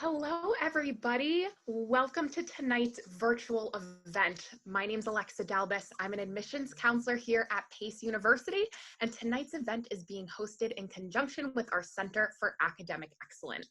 Hello, everybody. Welcome to tonight's virtual event. My name is Alexa Dalbis. I'm an admissions counselor here at Pace University, and tonight's event is being hosted in conjunction with our Center for Academic Excellence.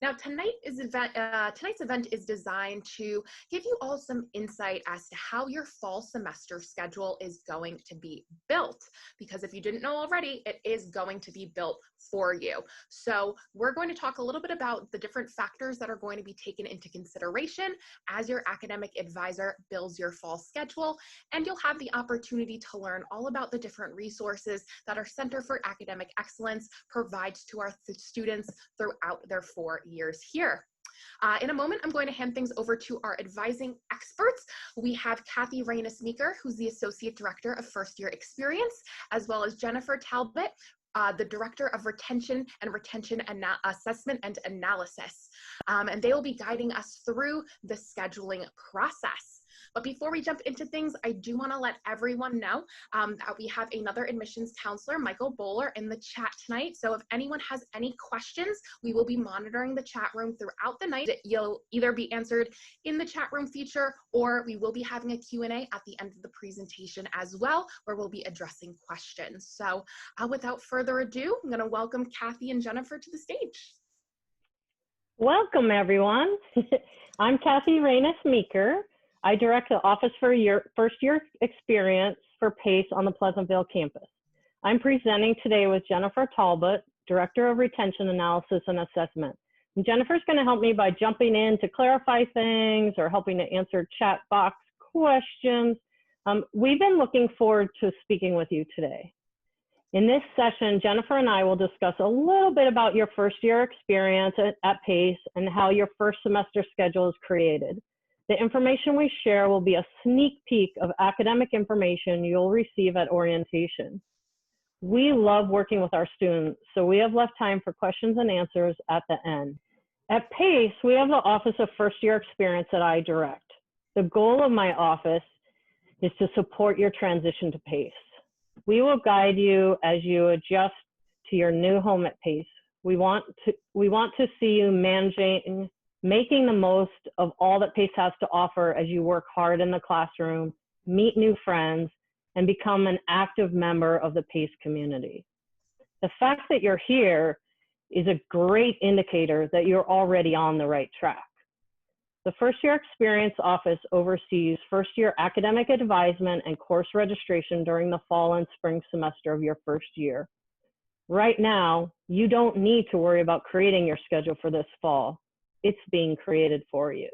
Now, tonight's event is designed to give you all some insight as to how your fall semester schedule is going to be built. Because if you didn't know already, it is going to be built for you. So we're going to talk a little bit about the different factors that are going to be taken into consideration as your academic advisor builds your fall schedule. And you'll have the opportunity to learn all about the different resources that our Center for Academic Excellence provides to our students throughout their 4 years here. In a moment, I'm going to hand things over to our advising experts. We have Kathy Reynes-Meeker, who's the Associate Director of First Year Experience, as well as Jennifer Talbot, the Director of Retention and Retention Assessment and Analysis. And they will be guiding us through the scheduling process. But before we jump into things, I do want to let everyone know that we have another admissions counselor, Michael Bowler, in the chat tonight. So if anyone has any questions, we will be monitoring the chat room throughout the night. You'll either be answered in the chat room feature, or we will be having a Q&A at the end of the presentation as well, where we'll be addressing questions. So without further ado, I'm going to welcome Kathy and Jennifer to the stage. Welcome, everyone. I'm Kathy Reynes-Meeker. I direct the Office for First Year Experience for PACE on the Pleasantville campus. I'm presenting today with Jennifer Talbot, Director of Retention Analysis and Assessment. And Jennifer's going to help me by jumping in to clarify things or helping to answer chat box questions. We've been looking forward to speaking with you today. In this session, Jennifer and I will discuss a little bit about your first year experience at PACE and how your first semester schedule is created. The information we share will be a sneak peek of academic information you'll receive at orientation. We love working with our students, so we have left time for questions and answers at the end. At PACE, we have the Office of First Year Experience that I direct. The goal of my office is to support your transition to PACE. We will guide you as you adjust to your new home at PACE. We want to see you making the most of all that PACE has to offer as you work hard in the classroom, meet new friends, and become an active member of the PACE community. The fact that you're here is a great indicator that you're already on the right track. The First Year Experience Office oversees first year academic advisement and course registration during the fall and spring semester of your first year. Right now, you don't need to worry about creating your schedule for this fall. It's being created for you.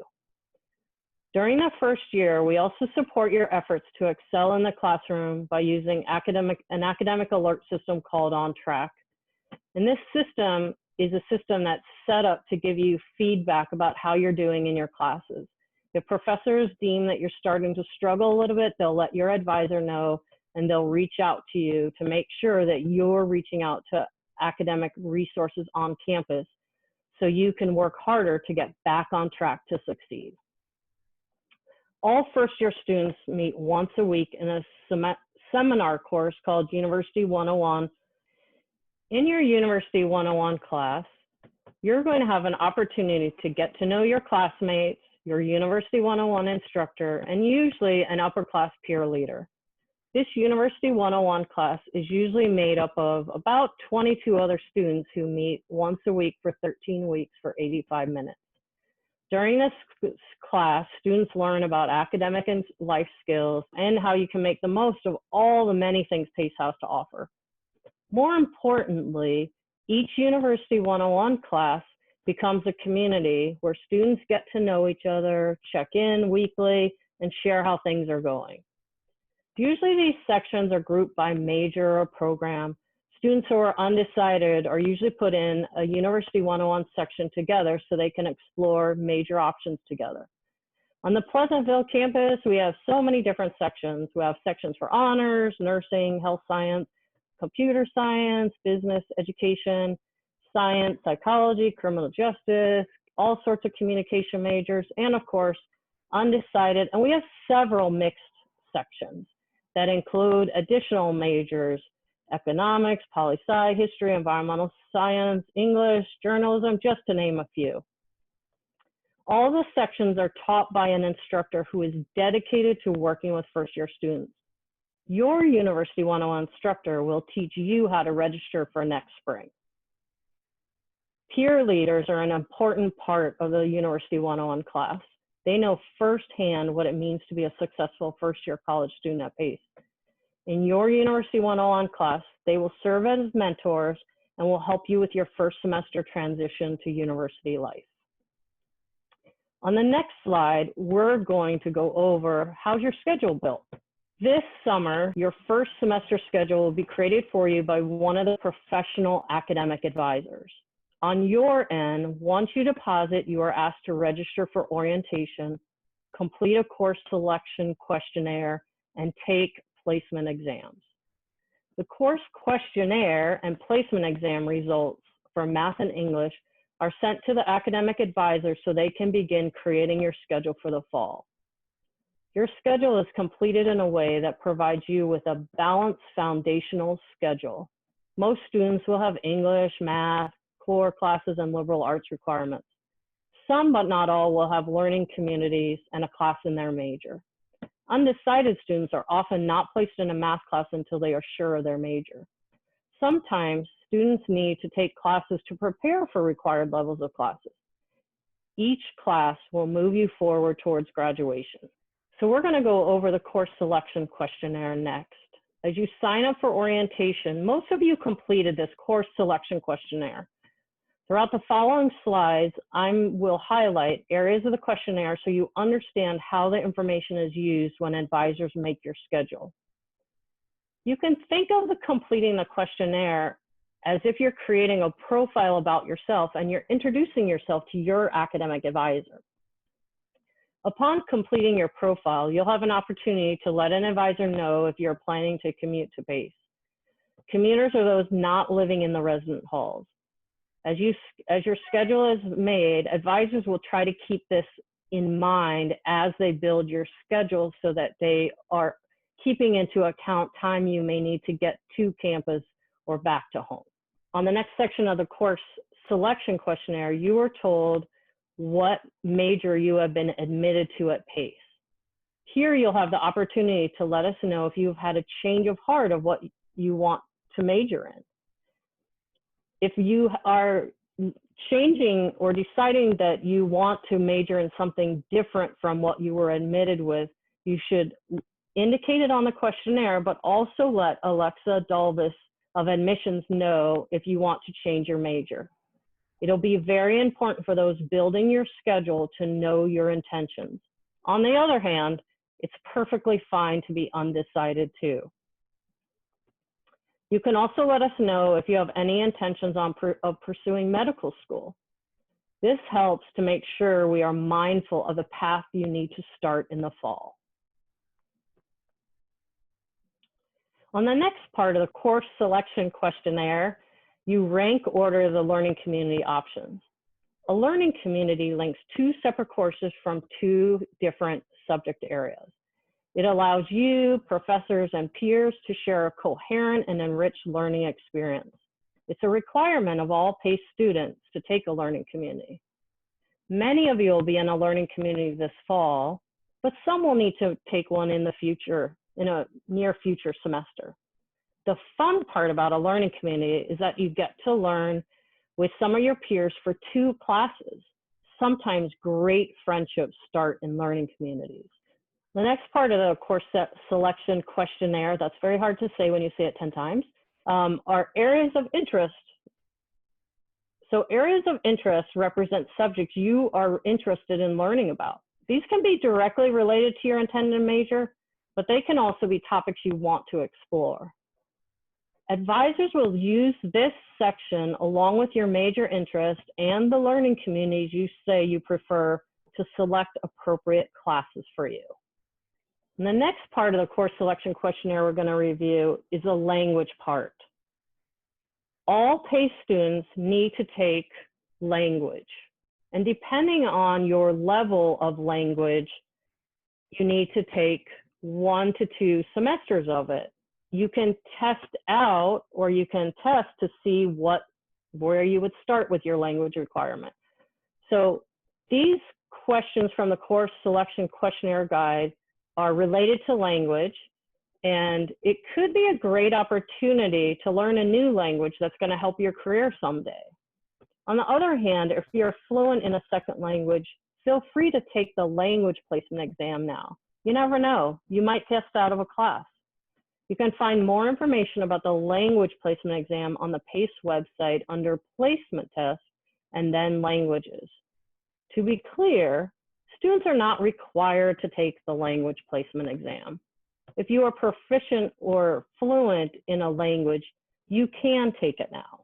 During the first year, we also support your efforts to excel in the classroom by using an academic alert system called On Track. And this system is a system that's set up to give you feedback about how you're doing in your classes. If professors deem that you're starting to struggle a little bit, they'll let your advisor know, and they'll reach out to you to make sure that you're reaching out to academic resources on campus so you can work harder to get back on track to succeed. All first year students meet once a week in a seminar course called University 101. In your University 101 class, you're going to have an opportunity to get to know your classmates, your University 101 instructor, and usually an upper class peer leader. This University 101 class is usually made up of about 22 other students who meet once a week for 13 weeks for 85 minutes. During this class, students learn about academic and life skills and how you can make the most of all the many things PACE has to offer. More importantly, each University 101 class becomes a community where students get to know each other, check in weekly, and share how things are going. Usually these sections are grouped by major or program. Students who are undecided are usually put in a University 101 section together so they can explore major options together. On the Pleasantville campus, we have so many different sections. We have sections for honors, nursing, health science, computer science, business, education, science, psychology, criminal justice, all sorts of communication majors, and of course, undecided. And we have several mixed sections that include additional majors, economics, poli-sci, history, environmental science, English, journalism, just to name a few. All the sections are taught by an instructor who is dedicated to working with first-year students. Your University 101 instructor will teach you how to register for next spring. Peer leaders are an important part of the University 101 class. They know firsthand what it means to be a successful first-year college student at PACE. In your University 101 class, they will serve as mentors and will help you with your first semester transition to university life. On the next slide, we're going to go over how's your schedule built. This summer, your first semester schedule will be created for you by one of the professional academic advisors. On your end, once you deposit, you are asked to register for orientation, complete a course selection questionnaire, and take placement exams. The course questionnaire and placement exam results for math and English are sent to the academic advisor so they can begin creating your schedule for the fall. Your schedule is completed in a way that provides you with a balanced foundational schedule. Most students will have English, math, core classes, and liberal arts requirements. Some, but not all, will have learning communities and a class in their major. Undecided students are often not placed in a math class until they are sure of their major. Sometimes students need to take classes to prepare for required levels of classes. Each class will move you forward towards graduation. So we're going to go over the course selection questionnaire next. As you sign up for orientation, most of you completed this course selection questionnaire. Throughout the following slides, I will highlight areas of the questionnaire so you understand how the information is used when advisors make your schedule. You can think of completing the questionnaire as if you're creating a profile about yourself and you're introducing yourself to your academic advisor. Upon completing your profile, you'll have an opportunity to let an advisor know if you're planning to commute to PACE. Commuters are those not living in the resident halls. As your schedule is made, advisors will try to keep this in mind as they build your schedule so that they are keeping into account time you may need to get to campus or back to home. On the next section of the course selection questionnaire, you are told what major you have been admitted to at PACE. Here you'll have the opportunity to let us know if you've had a change of heart of what you want to major in. If you are changing or deciding that you want to major in something different from what you were admitted with, you should indicate it on the questionnaire, but also let Alexa Dalvis of admissions know if you want to change your major. It'll be very important for those building your schedule to know your intentions. On the other hand, it's perfectly fine to be undecided too. You can also let us know if you have any intentions of pursuing medical school. This helps to make sure we are mindful of the path you need to start in the fall. On the next part of the course selection questionnaire, you rank order the learning community options. A learning community links two separate courses from two different subject areas. It allows you, professors, and peers to share a coherent and enriched learning experience. It's a requirement of all PACE students to take a learning community. Many of you will be in a learning community this fall, but some will need to take one in the future, in a near future semester. The fun part about a learning community is that you get to learn with some of your peers for 2 classes. Sometimes great friendships start in learning communities. The next part of the course selection questionnaire, that's very hard to say when you say it 10 times, are areas of interest. So areas of interest represent subjects you are interested in learning about. These can be directly related to your intended major, but they can also be topics you want to explore. Advisors will use this section along with your major interest and the learning communities you say you prefer to select appropriate classes for you. And the next part of the course selection questionnaire we're going to review is the language part. All PACE students need to take language. And depending on your level of language, you need to take 1 to 2 semesters of it. You can test out or you can test to see where you would start with your language requirement. So these questions from the course selection questionnaire guide are related to language, and it could be a great opportunity to learn a new language that's going to help your career someday. On the other hand, if you're fluent in a second language, feel free to take the language placement exam now. You never know, you might test out of a class. You can find more information about the language placement exam on the PACE website under placement tests and then languages. To be clear, students are not required to take the language placement exam. If you are proficient or fluent in a language, you can take it now.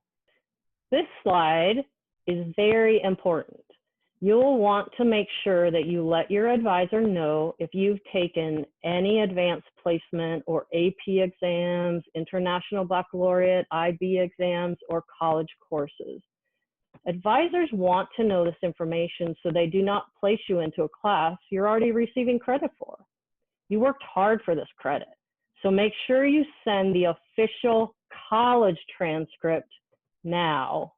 This slide is very important. You'll want to make sure that you let your advisor know if you've taken any advanced placement or AP exams, International Baccalaureate, IB exams, or college courses. Advisors want to know this information so they do not place you into a class you're already receiving credit for. You worked hard for this credit, so make sure you send the official college transcript now.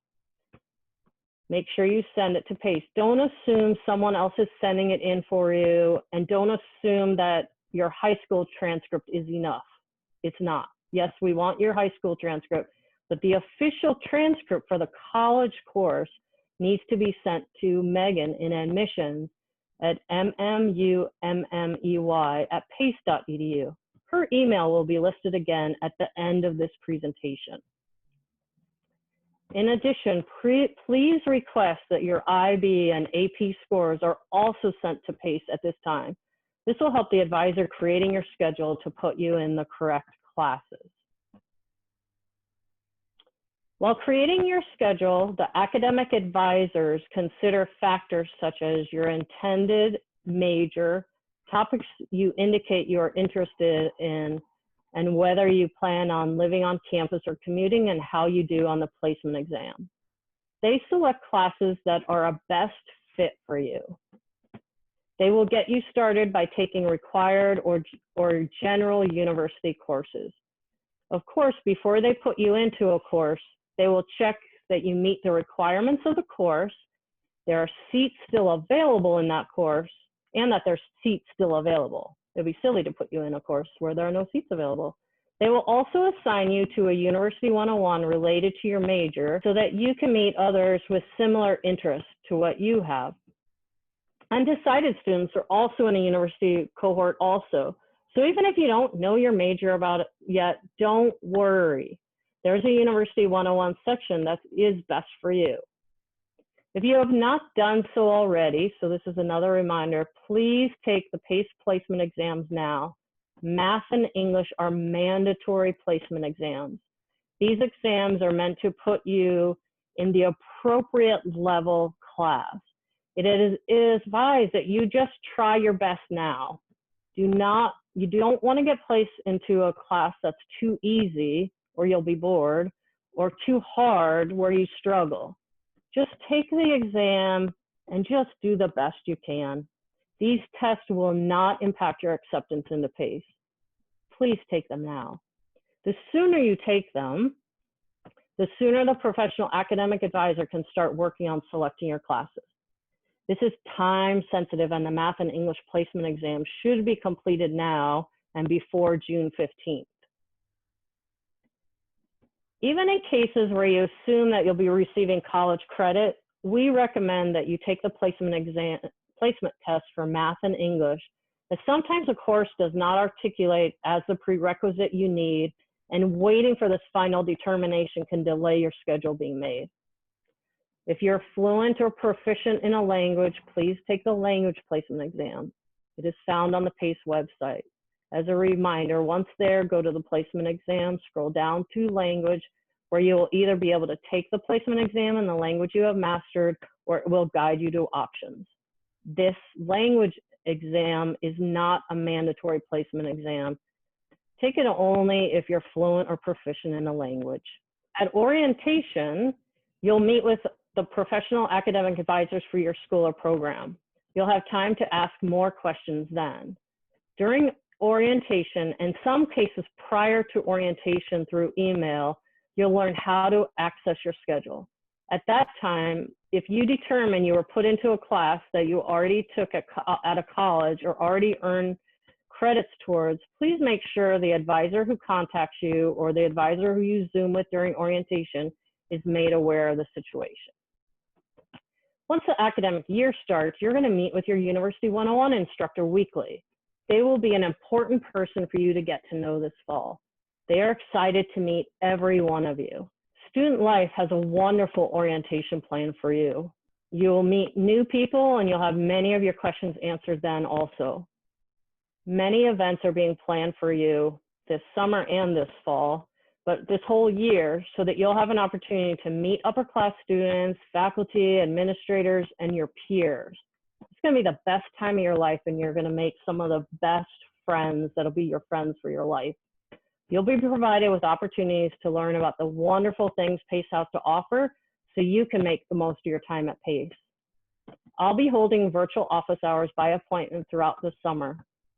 Make sure you send it to PACE. Don't assume someone else is sending it in for you, and don't assume that your high school transcript is enough. It's not. Yes, we want your high school transcript, but the official transcript for the college course needs to be sent to Megan in admissions at mmumey@pace.edu. Her email will be listed again at the end of this presentation. In addition, please request that your IB and AP scores are also sent to PACE at this time. This will help the advisor creating your schedule to put you in the correct classes. While creating your schedule, the academic advisors consider factors such as your intended major, topics you indicate you're interested in, and whether you plan on living on campus or commuting, and how you do on the placement exam. They select classes that are a best fit for you. They will get you started by taking required or general university courses. Of course, before they put you into a course, they will check that you meet the requirements of the course, there are seats still available in that course, and that there's seats still available. It'd be silly to put you in a course where there are no seats available. They will also assign you to a University 101 related to your major so that you can meet others with similar interests to what you have. Undecided students are also in a university cohort also. So even if you don't know your major about it yet, don't worry. There's a University 101 section that is best for you. If you have not done so already, so this is another reminder, please take the PACE placement exams now. Math and English are mandatory placement exams. These exams are meant to put you in the appropriate level class. It is advised that you just try your best now. You don't want to get placed into a class that's too easy or you'll be bored, or too hard where you struggle. Just take the exam and just do the best you can. These tests will not impact your acceptance into PACE. Please take them now. The sooner you take them, the sooner the professional academic advisor can start working on selecting your classes. This is time sensitive, and the math and English placement exam should be completed now and before June 15th. Even in cases where you assume that you'll be receiving college credit, we recommend that you take the placement test for math and English, as sometimes a course does not articulate as the prerequisite you need, and waiting for this final determination can delay your schedule being made. If you're fluent or proficient in a language, please take the language placement exam. It is found on the PACE website. As a reminder, once there, go to the placement exam, scroll down to language, where you will either be able to take the placement exam in the language you have mastered, or it will guide you to options. This language exam is not a mandatory placement exam. Take it only if you're fluent or proficient in a language. At orientation, you'll meet with the professional academic advisors for your school or program. You'll have time to ask more questions then. During orientation, in some cases prior to orientation through email, you'll learn how to access your schedule. At that time, if you determine you were put into a class that you already took at a college or already earned credits towards, please make sure the advisor who contacts you or the advisor who you Zoom with during orientation is made aware of the situation. Once the academic year starts, you're going to meet with your University 101 instructor weekly. They will be an important person for you to get to know this fall. They are excited to meet every one of you. Student Life has a wonderful orientation plan for you. You'll meet new people and you'll have many of your questions answered then also. Many events are being planned for you this summer and this fall, but this whole year, so that you'll have an opportunity to meet upper class students, faculty, administrators, and your peers. It's going to be the best time of your life, and you're going to make some of the best friends that'll be your friends for your life. You'll be provided with opportunities to learn about the wonderful things PACE has to offer so you can make the most of your time at PACE. I'll be holding virtual office hours by appointment throughout the summer.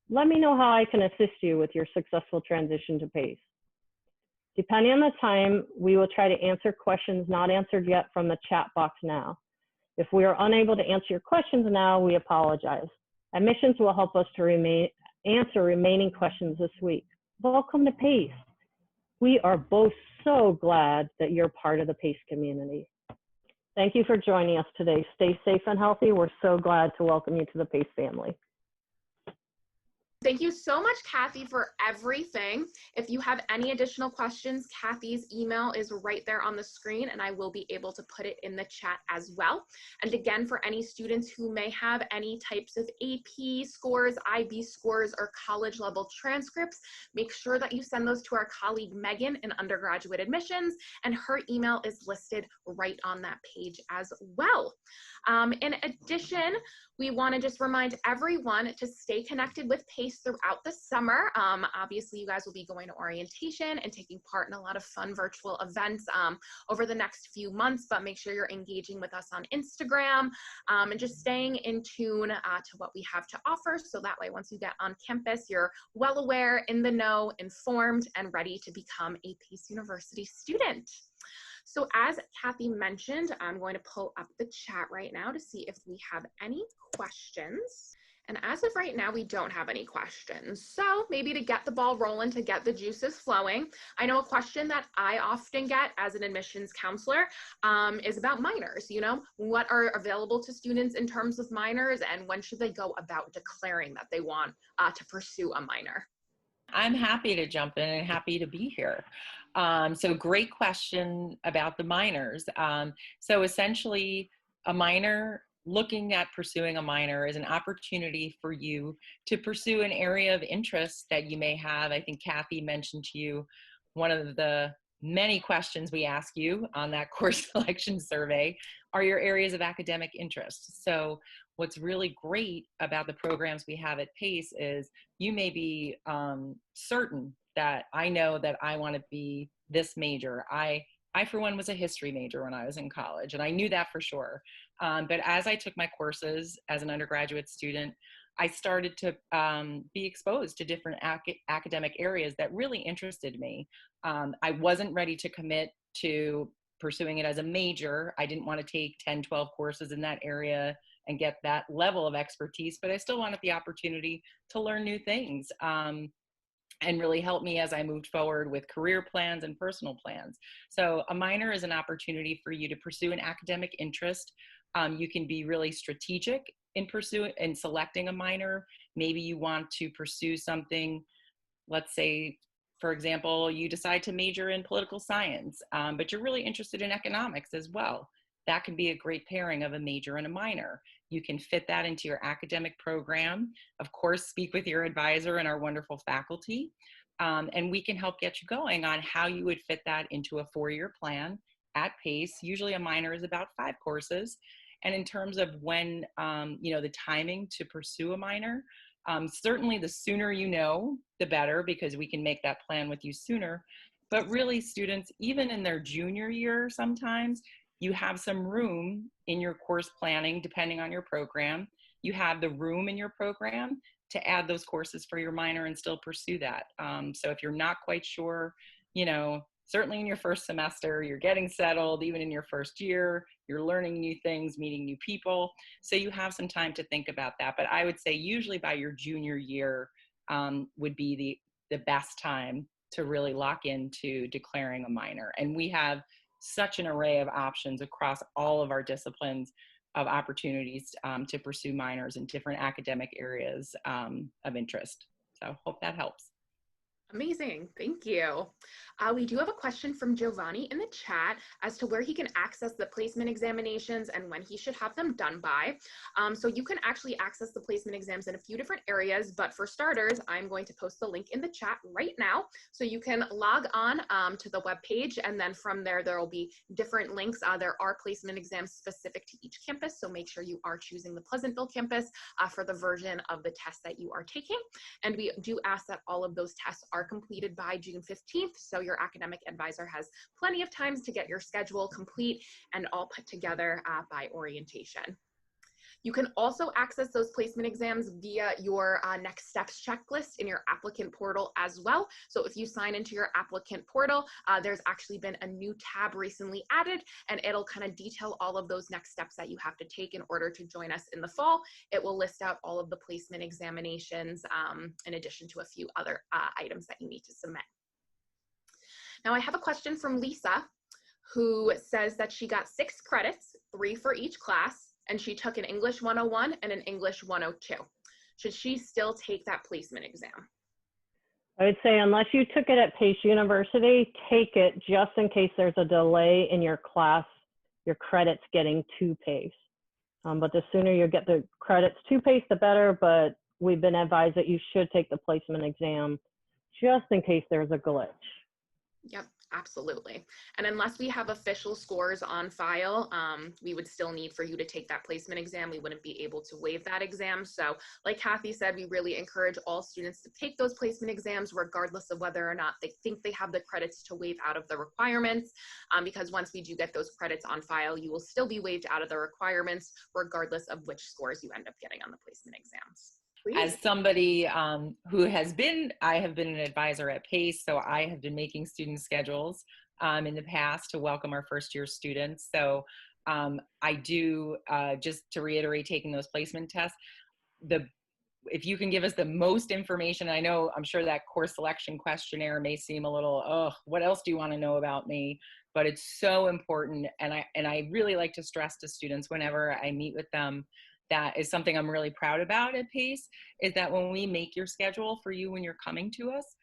Let me know how I can assist you with your successful transition to PACE. Depending on the time, we will try to answer questions not answered yet from the chat box now. If we are unable to answer your questions now, we apologize. Admissions will help us to answer remaining questions this week. Welcome to PACE. We are both so glad that you're part of the PACE community. Thank you for joining us today. Stay safe and healthy. We're so glad to welcome you to the PACE family. Thank you so much, Kathy, for everything. If you have any additional questions, Kathy's email is right there on the screen, and I will be able to put it in the chat as well. And again, for any students who may have any types of AP scores, IB scores, or college level transcripts, make sure that you send those to our colleague Megan in undergraduate admissions, and her email is listed right on that page as well. In addition, we want to just remind everyone to stay connected with PACE throughout the summer. Obviously, you guys will be going to orientation and taking part in a lot of fun virtual events over the next few months, but make sure you're engaging with us on Instagram and just staying in tune to what we have to offer. So that way, once you get on campus, you're well aware, in the know, informed, and ready to become a PACE University student. So as Kathy mentioned, I'm going to pull up the chat right now to see if we have any questions. And as of right now, we don't have any questions. So maybe to get the ball rolling, to get the juices flowing, I know a question that I often get as an admissions counselor is about minors. You know, what are available to students in terms of minors, and when should they go about declaring that they want to pursue a minor? I'm happy to jump in and happy to be here. So great question about the minors. So essentially, a minor, looking at pursuing a minor is an opportunity for you to pursue an area of interest that you may have. I think Kathy mentioned to you one of the many questions we ask you on that course selection survey are your areas of academic interest. So what's really great about the programs we have at PACE is you may be certain that I know that I want to be this major. I for one was a history major when I was in college, and I knew that for sure. But as I took my courses as an undergraduate student, I started to be exposed to different academic areas that really interested me. I wasn't ready to commit to pursuing it as a major. I didn't want to take 10, 12 courses in that area and get that level of expertise, but I still wanted the opportunity to learn new things and really help me as I moved forward with career plans and personal plans. So a minor is an opportunity for you to pursue an academic interest. You can be really strategic in selecting a minor. Maybe you want to pursue something, let's say, for example, you decide to major in political science, but you're really interested in economics as well. That can be a great pairing of a major and a minor. You can fit that into your academic program. Of course, speak with your advisor and our wonderful faculty, and we can help get you going on how you would fit that into a 4-year plan at PACE. Usually a minor is about 5 courses. And in terms of when, the timing to pursue a minor, certainly the sooner you know, the better, because we can make that plan with you sooner. But really, students, even in their junior year, sometimes you have some room in your course planning, depending on your program. You have the room in your program to add those courses for your minor and still pursue that. So if you're not quite sure, certainly in your first semester, you're getting settled, even in your first year, you're learning new things, meeting new people. So you have some time to think about that. But I would say usually by your junior year would be the best time to really lock into declaring a minor. And we have such an array of options across all of our disciplines of opportunities to pursue minors in different academic areas of interest. So hope that helps. Amazing, thank you. We do have a question from Giovanni in the chat as to where he can access the placement examinations and when he should have them done by. So you can actually access the placement exams in a few different areas, but for starters, I'm going to post the link in the chat right now. So you can log on to the webpage, and then from there, there will be different links. There are placement exams specific to each campus, so make sure you are choosing the Pleasantville campus for the version of the test that you are taking. And we do ask that all of those tests are completed by June 15th, so your academic advisor has plenty of times to get your schedule complete and all put together by orientation. You can also access those placement exams via your next steps checklist in your applicant portal as well. So if you sign into your applicant portal, there's actually been a new tab recently added, and it'll kind of detail all of those next steps that you have to take in order to join us in the fall. It will list out all of the placement examinations in addition to a few other items that you need to submit. Now I have a question from Lisa, who says that she got 6 credits, 3 for each class, and she took an English 101 and an English 102. Should she still take that placement exam? I would say unless you took it at Pace University, take it just in case there's a delay in your class, your credits getting to Pace. But the sooner you get the credits to Pace, the better, but we've been advised that you should take the placement exam just in case there's a glitch. Yep, absolutely. And unless we have official scores on file, we would still need for you to take that placement exam. We wouldn't be able to waive that exam. So like Kathy said, we really encourage all students to take those placement exams regardless of whether or not they think they have the credits to waive out of the requirements, because once we do get those credits on file, you will still be waived out of the requirements regardless of which scores you end up getting on the placement exams. As somebody who has been, I have been an advisor at Pace, so I have been making student schedules in the past to welcome our first year students. So I do, just to reiterate, taking those placement tests, if you can give us the most information, I'm sure that course selection questionnaire may seem a little, oh, what else do you want to know about me? But it's so important. And I really like to stress to students whenever I meet with them, that is something I'm really proud about at Pace, is that when we make your schedule for you when you're coming to us,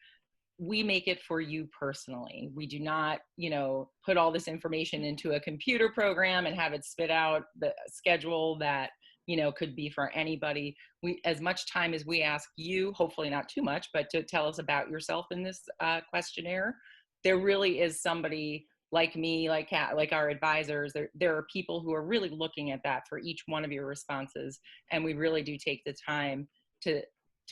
we make it for you personally. We do not, put all this information into a computer program and have it spit out the schedule that, could be for anybody. As much time as we ask you, hopefully not too much, but to tell us about yourself in this questionnaire, there really is somebody like me, like our advisors, there are people who are really looking at that for each one of your responses. And we really do take the time to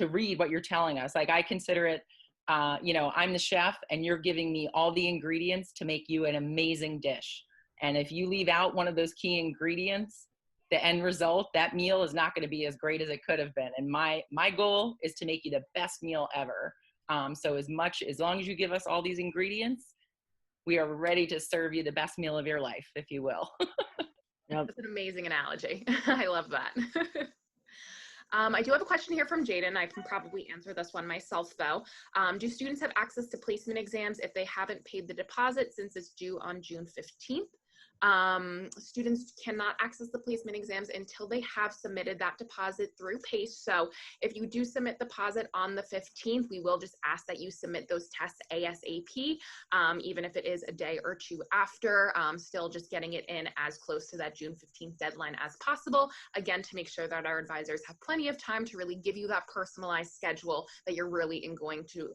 read what you're telling us. Like, I consider it, I'm the chef and you're giving me all the ingredients to make you an amazing dish. And if you leave out one of those key ingredients, the end result, that meal is not going to be as great as it could have been. And my goal is to make you the best meal ever. So as long as you give us all these ingredients, we are ready to serve you the best meal of your life, if you will. Yep. That's an amazing analogy. I love that. I do have a question here from Jaden. I can probably answer this one myself, though. Do students have access to placement exams if they haven't paid the deposit since it's due on June 15th? Students cannot access the placement exams until they have submitted that deposit through PACE. So if you do submit deposit on the 15th, we will just ask that you submit those tests ASAP, even if it is a day or two after, still just getting it in as close to that June 15th deadline as possible. Again, to make sure that our advisors have plenty of time to really give you that personalized schedule that you're really going to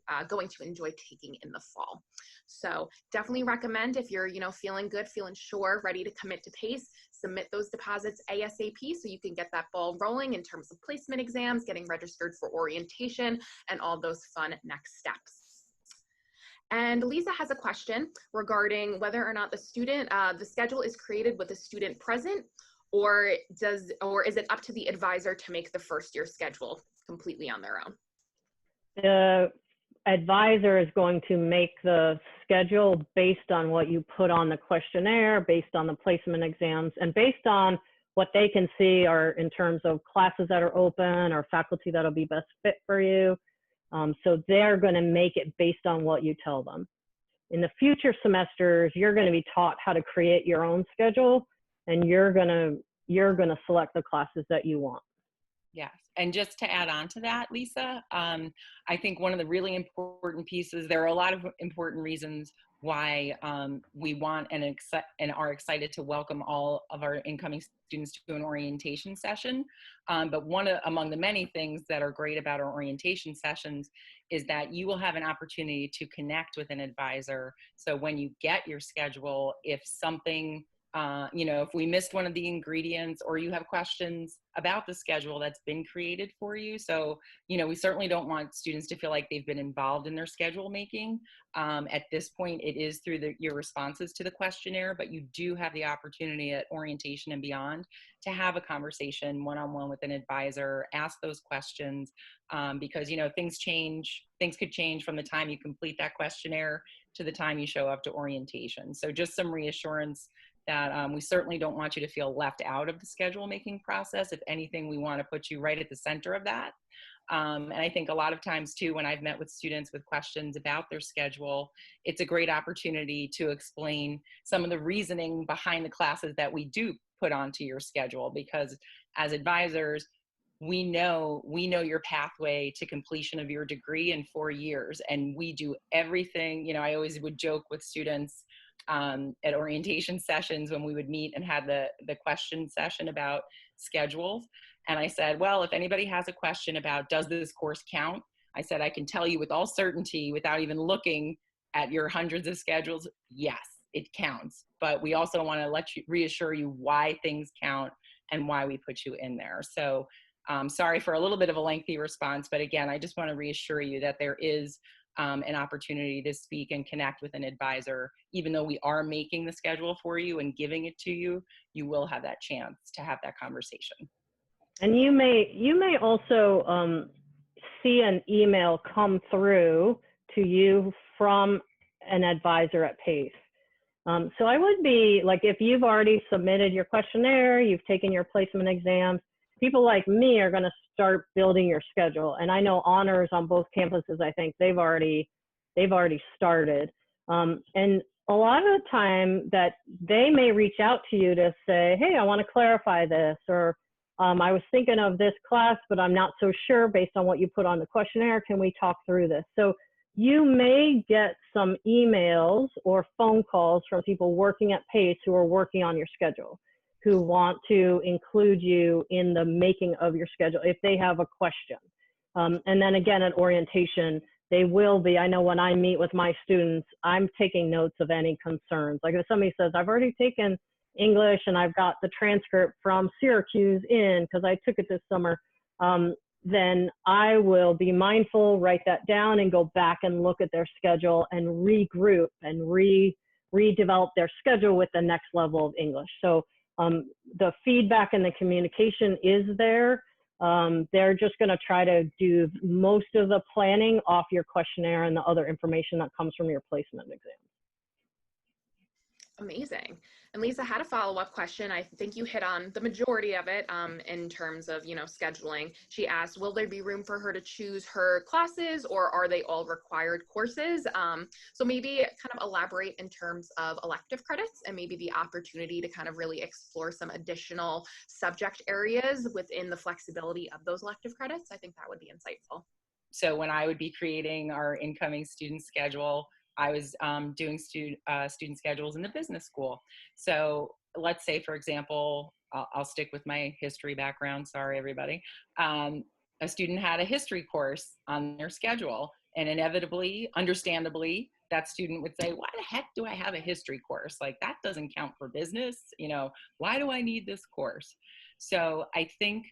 enjoy taking in the fall. So definitely recommend, if you're feeling good, feeling sure, ready to commit to PACE, submit those deposits ASAP so you can get that ball rolling in terms of placement exams, getting registered for orientation, and all those fun next steps. And Lisa has a question regarding whether or not the schedule is created with a student present, or is it up to the advisor to make the first year schedule completely on their own? advisor is going to make the schedule based on what you put on the questionnaire, based on the placement exams, and based on what they can see are in terms of classes that are open or faculty that'll be best fit for you. So they're going to make it based on what you tell them. In the future semesters, you're going to be taught how to create your own schedule, and you're going to select the classes that you want. Yes. And just to add on to that, Lisa, I think one of the really important pieces, there are a lot of important reasons why we want and are excited to welcome all of our incoming students to an orientation session. But among the many things that are great about our orientation sessions is that you will have an opportunity to connect with an advisor. So when you get your schedule, if something if we missed one of the ingredients or you have questions about the schedule that's been created for you. So, we certainly don't want students to feel like they've been involved in their schedule making. At this point, it is through your responses to the questionnaire, but you do have the opportunity at orientation and beyond to have a conversation one-on-one with an advisor, ask those questions, because, things change. Things could change from the time you complete that questionnaire to the time you show up to orientation. So just some reassurance that we certainly don't want you to feel left out of the schedule making process. If anything, we want to put you right at the center of that. And I think a lot of times too, when I've met with students with questions about their schedule, it's a great opportunity to explain some of the reasoning behind the classes that we do put onto your schedule, because as advisors, we know your pathway to completion of your degree in 4 years, and we do everything. I always would joke with students at orientation sessions when we would meet and have the question session about schedules. And I said, well, if anybody has a question about, does this course count? I said, I can tell you with all certainty, without even looking at your hundreds of schedules, yes, it counts. But we also want to reassure you why things count and why we put you in there. So sorry for a little bit of a lengthy response, but again, I just want to reassure you that there is an opportunity to speak and connect with an advisor. Even though we are making the schedule for you and giving it to you, you will have that chance to have that conversation. And you may also see an email come through to you from an advisor at PACE. So I would be like, if you've already submitted your questionnaire, you've taken your placement exams, people like me are going to start building your schedule. And I know honors on both campuses, I think they've already started. And a lot of the time that they may reach out to you to say, hey, I want to clarify this, or I was thinking of this class, but I'm not so sure based on what you put on the questionnaire. Can we talk through this? So you may get some emails or phone calls from people working at PACE who are working on your schedule, who want to include you in the making of your schedule if they have a question. And then again, at orientation, they will be, I know when I meet with my students, I'm taking notes of any concerns. Like if somebody says, I've already taken English and I've got the transcript from Syracuse in because I took it this summer, then I will be mindful, write that down and go back and look at their schedule and regroup and redevelop their schedule with the next level of English. So the feedback and the communication is there. They're just going to try to do most of the planning off your questionnaire and the other information that comes from your placement exam. Amazing. And Lisa had a follow-up question. I think you hit on the majority of it in terms of, scheduling. She asked, will there be room for her to choose her classes, or are they all required courses? So maybe kind of elaborate in terms of elective credits and maybe the opportunity to kind of really explore some additional subject areas within the flexibility of those elective credits. I think that would be insightful. So when I would be creating our incoming student schedule, I was doing student schedules in the business school. So let's say, for example, I'll stick with my history background. Sorry, everybody. A student had a history course on their schedule, and inevitably, understandably, that student would say, why the heck do I have a history course? Like, that doesn't count for business. Why do I need this course? So I think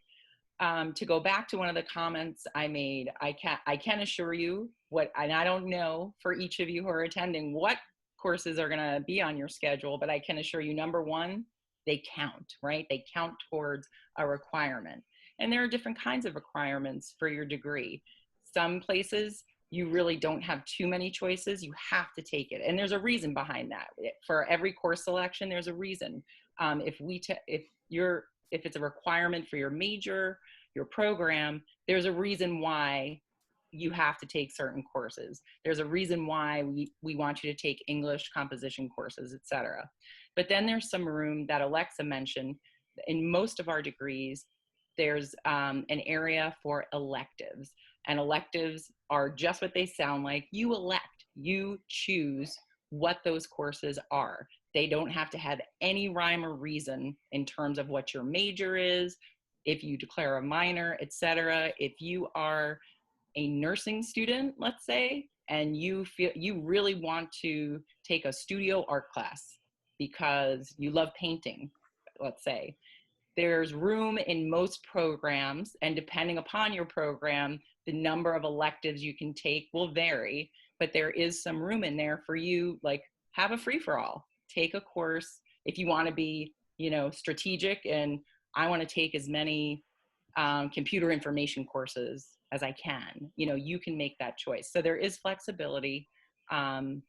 to go back to one of the comments I made, I can assure you and I don't know for each of you who are attending what courses are going to be on your schedule, but I can assure you, number one, they count, right? They count towards a requirement. And there are different kinds of requirements for your degree. Some places you really don't have too many choices. You have to take it. And there's a reason behind that. For every course selection, there's a reason. If it's a requirement for your major, your program, there's a reason why you have to take certain courses. There's a reason why we want you to take English composition courses, etc. But then there's some room that Alexa mentioned. In most of our degrees, there's an area for electives. And electives are just what they sound like. You elect, you choose what those courses are. They don't have to have any rhyme or reason in terms of what your major is, if you declare a minor, etc. If you are a nursing student, let's say, and you feel you really want to take a studio art class because you love painting, let's say, there's room in most programs, and depending upon your program, the number of electives you can take will vary, but there is some room in there for you, like have a free-for-all, take a course. If you want to be, strategic and I want to take as many computer information courses as I can, you can make that choice. So there is flexibility in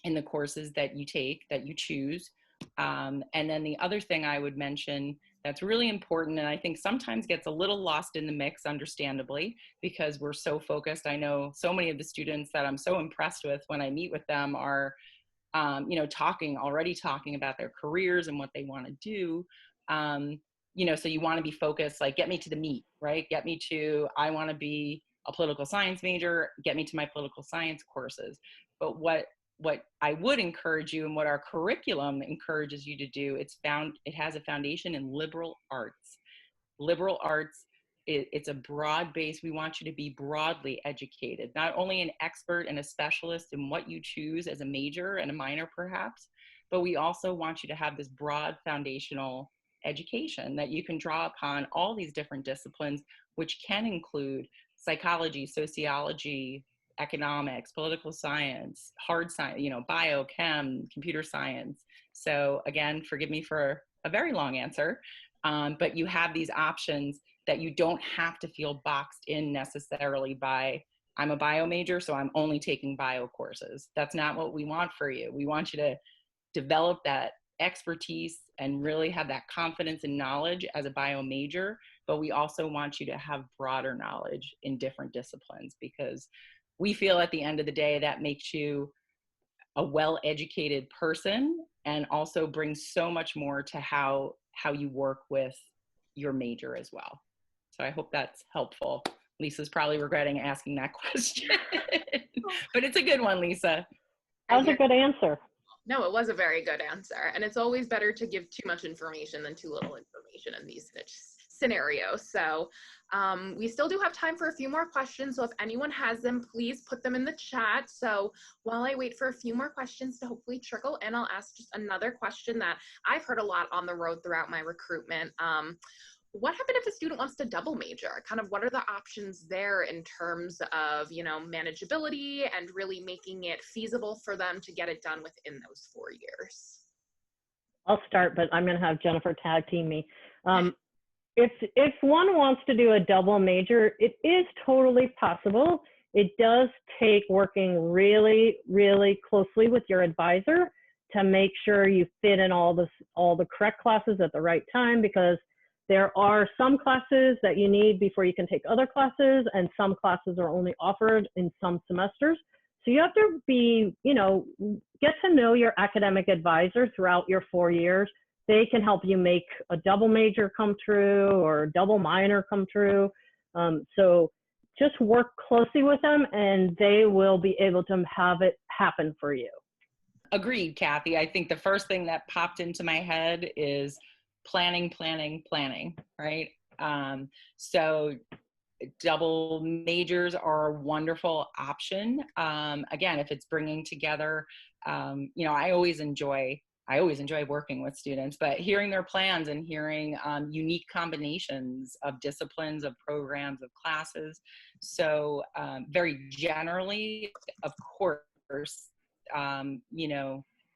the courses that you take, that you choose. And then the other thing I would mention that's really important, and I think sometimes gets a little lost in the mix, understandably, because we're so focused. I know so many of the students that I'm so impressed with when I meet with them are, already talking about their careers and what they want to do. So you want to be focused, like, get me to the meat, right? Get me to, I want to be a political science major, get me to my political science courses. But what I would encourage you, and what our curriculum encourages you to do, it has a foundation in liberal arts. Liberal arts, it's a broad base. We want you to be broadly educated, not only an expert and a specialist in what you choose as a major and a minor perhaps, but we also want you to have this broad foundational education that you can draw upon all these different disciplines, which can include psychology, sociology, economics, political science, hard science, biochem, computer science. So again, forgive me for a very long answer, but you have these options that you don't have to feel boxed in necessarily by, I'm a bio major, so I'm only taking bio courses. That's not what we want for you. We want you to develop that expertise and really have that confidence and knowledge as a bio major, but we also want you to have broader knowledge in different disciplines, because we feel at the end of the day that makes you a well-educated person and also brings so much more to how you work with your major as well. So I hope that's helpful. Lisa's probably regretting asking that question, but it's a good one, Lisa. That was a good answer. No, it was a very good answer. And it's always better to give too much information than too little information in these scenarios. So we still do have time for a few more questions. So if anyone has them, please put them in the chat. So while I wait for a few more questions to hopefully trickle in, I'll ask just another question that I've heard a lot on the road throughout my recruitment. What happens if a student wants to double major? Kind of what are the options there in terms of, manageability and really making it feasible for them to get it done within those 4 years? I'll start, but I'm going to have Jennifer tag team me. If one wants to do a double major, it is totally possible. It does take working really, really closely with your advisor to make sure you fit in all the correct classes at the right time, because there are some classes that you need before you can take other classes, and some classes are only offered in some semesters. So you have to be, get to know your academic advisor throughout your 4 years. They can help you make a double major come true or a double minor come true. So just work closely with them and they will be able to have it happen for you. Agreed, Kathy. I think the first thing that popped into my head is planning, right? So double majors are a wonderful option. Again, if it's bringing together, I always enjoy working with students, but hearing their plans and hearing unique combinations of disciplines, of programs, of classes. So very generally, of course,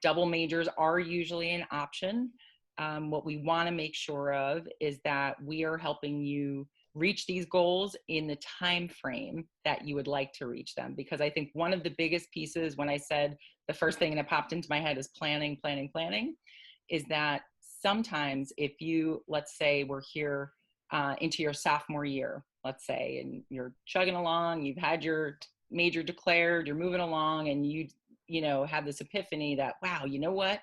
double majors are usually an option. What we want to make sure of is that we are helping you reach these goals in the time frame that you would like to reach them. Because I think one of the biggest pieces, when I said the first thing that popped into my head is planning, is that sometimes if you, let's say we're here into your sophomore year, let's say, and you're chugging along, you've had your major declared, you're moving along, and you know, have this epiphany that, wow, you know what?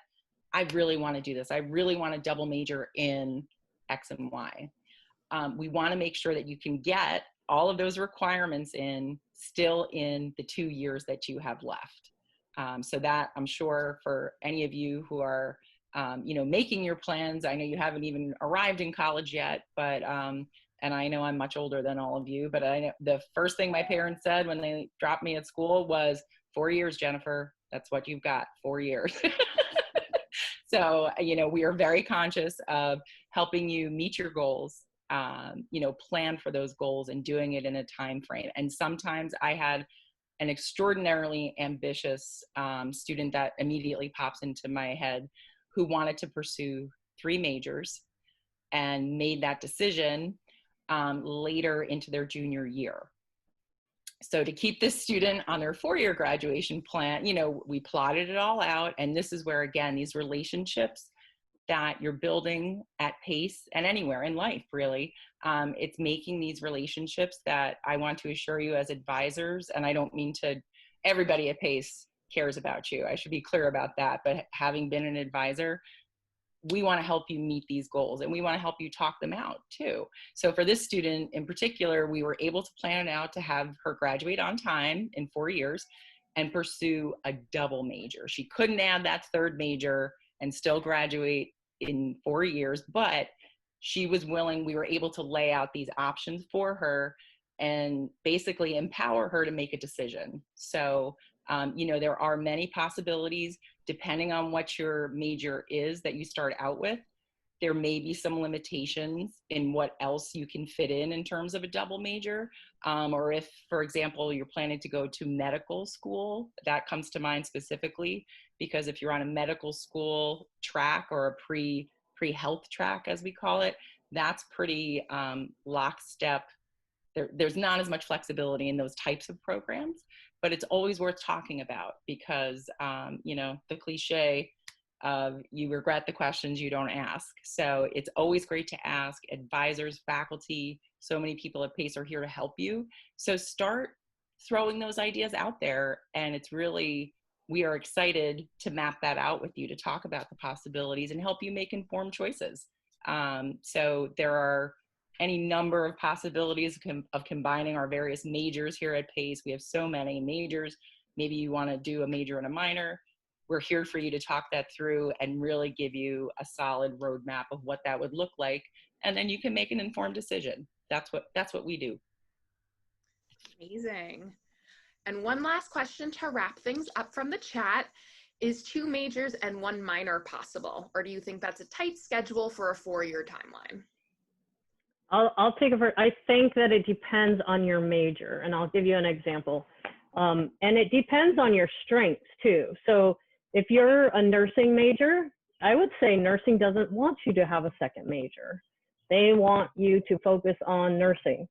I really want to do this. I really want to double major in X and Y. We want to make sure that you can get all of those requirements still in the 2 years that you have left. So that, I'm sure, for any of you who are, you know, making your plans, I know you haven't even arrived in college yet, but, and I know I'm much older than all of you, but I know the first thing my parents said when they dropped me at school was, 4 years, Jennifer, that's what you've got, 4 years. So, you know, we are very conscious of helping you meet your goals, you know, plan for those goals and doing it in a time frame. And sometimes I had an extraordinarily ambitious student that immediately pops into my head who wanted to pursue 3 majors and made that decision later into their junior year. So to keep this student on their 4-year graduation plan, you know, we plotted it all out. And this is where, again, these relationships that you're building at Pace and anywhere in life, really, it's making these relationships that I want to assure you as advisors, and I don't mean to, everybody at Pace cares about you. I should be clear about that. But having been an advisor, we want to help you meet these goals, and we want to help you talk them out too. So for this student in particular, we were able to plan it out to have her graduate on time in 4 years and pursue a double major. She couldn't add that 3rd major and still graduate in 4 years, but she was willing. We were able to lay out these options for her and basically empower her to make a decision. So, you know, there are many possibilities depending on what your major is that you start out with. There may be some limitations in what else you can fit in terms of a double major. Or if, for example, you're planning to go to medical school, that comes to mind specifically, because if you're on a medical school track or a pre-health track, as we call it, that's pretty lockstep. There's not as much flexibility in those types of programs, but it's always worth talking about because, you know, the cliche of you regret the questions you don't ask. So it's always great to ask. Advisors, faculty, so many people at Pace are here to help you. So start throwing those ideas out there, and it's really, we are excited to map that out with you, to talk about the possibilities and help you make informed choices. So there are any number of possibilities of combining our various majors here at Pace. We have so many majors. Maybe you want to do a major and a minor. We're here for you to talk that through and really give you a solid roadmap of what that would look like. And then you can make an informed decision. That's what we do. Amazing. And one last question to wrap things up from the chat. Is 2 majors and 1 minor possible? Or do you think that's a tight schedule for a 4-year timeline? I'll take it I think that it depends on your major, and I'll give you an example. And it depends on your strengths too. So if you're a nursing major, I would say nursing doesn't want you to have a 2nd major. They want you to focus on nursing.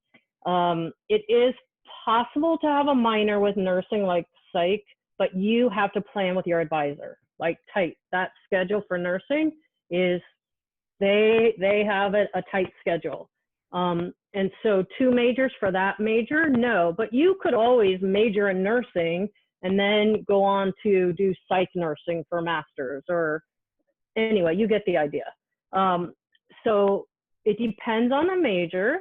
It is possible to have a minor with nursing like psych, but you have to plan with your advisor, like tight. That schedule for nursing is, they have a tight schedule. And so 2 majors for that major, no, but you could always major in nursing and then go on to do psych nursing for master's, or anyway, you get the idea. So it depends on the major,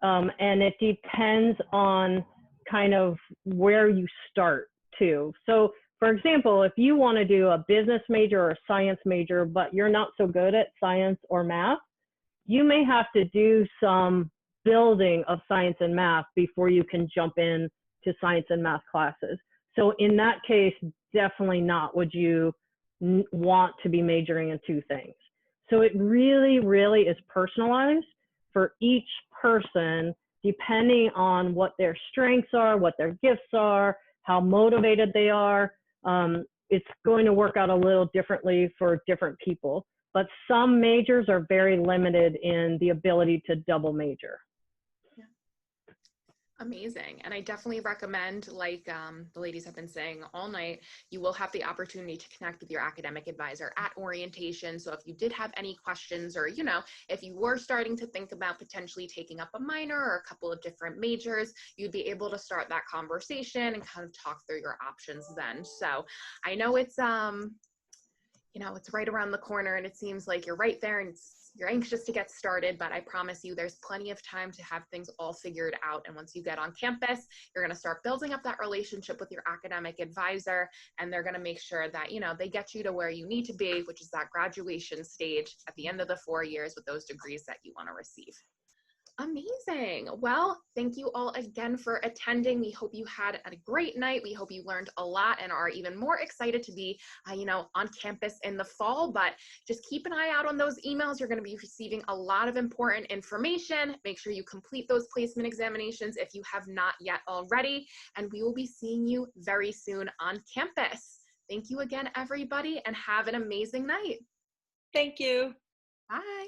and it depends on kind of where you start too. So for example, if you want to do a business major or a science major, but you're not so good at science or math, you may have to do some building of science and math before you can jump in to science and math classes. So in that case, definitely not would you want to be majoring in 2 things. So it really, really is personalized for each person, depending on what their strengths are, what their gifts are, how motivated they are. It's going to work out a little differently for different people. But some majors are very limited in the ability to double major. Yeah. Amazing. And I definitely recommend, like the ladies have been saying all night, you will have the opportunity to connect with your academic advisor at orientation. So if you did have any questions, or, if you were starting to think about potentially taking up a minor or a couple of different majors, you'd be able to start that conversation and kind of talk through your options then. So I know it's right around the corner and it seems like you're right there and you're anxious to get started, but I promise you there's plenty of time to have things all figured out. And once you get on campus, you're going to start building up that relationship with your academic advisor, and they're going to make sure that, they get you to where you need to be, which is that graduation stage at the end of the 4 years with those degrees that you want to receive. Amazing. Well, thank you all again for attending. We hope you had a great night. We hope you learned a lot and are even more excited to be, on campus in the fall. But just keep an eye out on those emails. You're going to be receiving a lot of important information. Make sure you complete those placement examinations if you have not yet already. And we will be seeing you very soon on campus. Thank you again, everybody, and have an amazing night. Thank you. Bye.